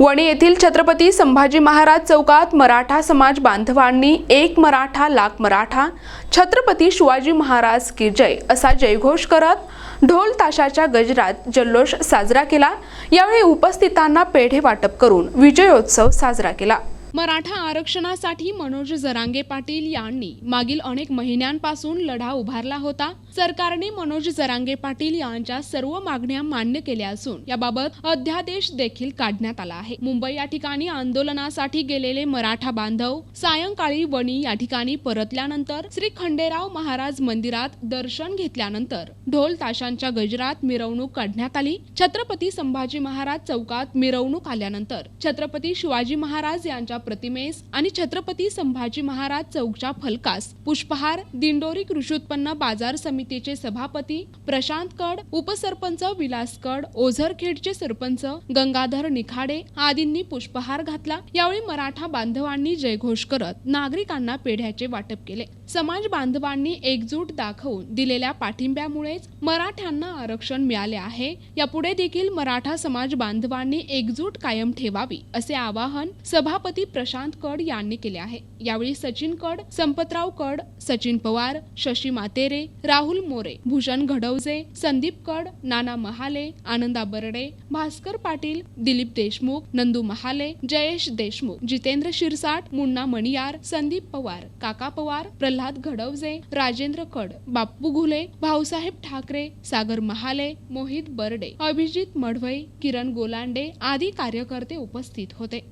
वणी येथील छत्रपती संभाजी महाराज चौकात मराठा समाज बांधवांनी एक मराठा लाख मराठा, छत्रपती शिवाजी महाराज की जय असा जयघोष करत ढोल ताशाच्या गजरात जल्लोष साजरा केला। यावेळी उपस्थितांना पेढे वाटप करून विजयोत्सव साजरा केला। मराठा आरक्षणासाठी मनोज जरांगे पाटील यांनी मागील अनेक महिन्यांपासून लढा उभारला होता। सरकारने मनोज जरांगे पाटील यांच्या सर्व मागण्या मान्य केल्या असून याबाबत अध्यादेश देखील काढण्यात आला आहे। मुंबई या ठिकाणी आंदोलनासाठी गेलेले मराठा बांधव सायंकाळी वणी या ठिकाणी परतल्यानंतर श्री खंडेराव महाराज मंदिरात दर्शन घेतल्यानंतर ढोल ताशांच्या गजरात मिरवणूक काढण्यात आली। छत्रपती संभाजी महाराज चौकात मिरवणूक आल्यानंतर छत्रपती शिवाजी महाराज यांच्या प्रतिमेस आणि छत्रपती संभाजी महाराज चौकच्या फलकास पुष्पहार, दिंडोरी कृषी उत्पन्न बाजार समितीचे सभापती प्रशांत कड, उपसरपंच विलास कड, ओझरखेडचे सरपंच गंगाधर निखाडे आदींनी पुष्पहार घातला। यावेळी मराठा बांधवांनी जयघोष करत नागरिकांना पेढ्याचे वाटप केले। समाज बांधवांनी एकजूट दाखवून दिलेल्या पाठिंब्यामुळेच मराठ्यांना आरक्षण मिळाले आहे। यापुढे देखील मराठा समाज बांधवांनी एकजूट कायम ठेवावी असे आवाहन सभापती प्रशांत कड यांनी केले आहे। यावेळी सचिन कड, संपतराव कड, सचिन पवार, शशी मातेरे, राहुल मोरे, भूषण घडवजे, संदीप कड, नाना महाले, आनंदा बर्डे, भास्कर पाटील, दिलीप देशमुख, नंदू महाले, जयेश देशमुख, जितेंद्र शिरसाट, मुन्ना मणियार, संदीप पवार, काका पवार, प्रल्हाद घडवजे, राजेंद्र कड, बाप्पू घुले, भाऊसाहेब ठाकरे, सागर महाले, मोहित बर्डे, अभिजित मढवई, किरण गोलांडे आदी कार्यकर्ते उपस्थित होते।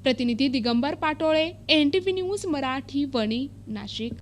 प्रतिनिधी दिगंबर पाटोळे, NTV न्यूज मराठी, वणी, नाशिक।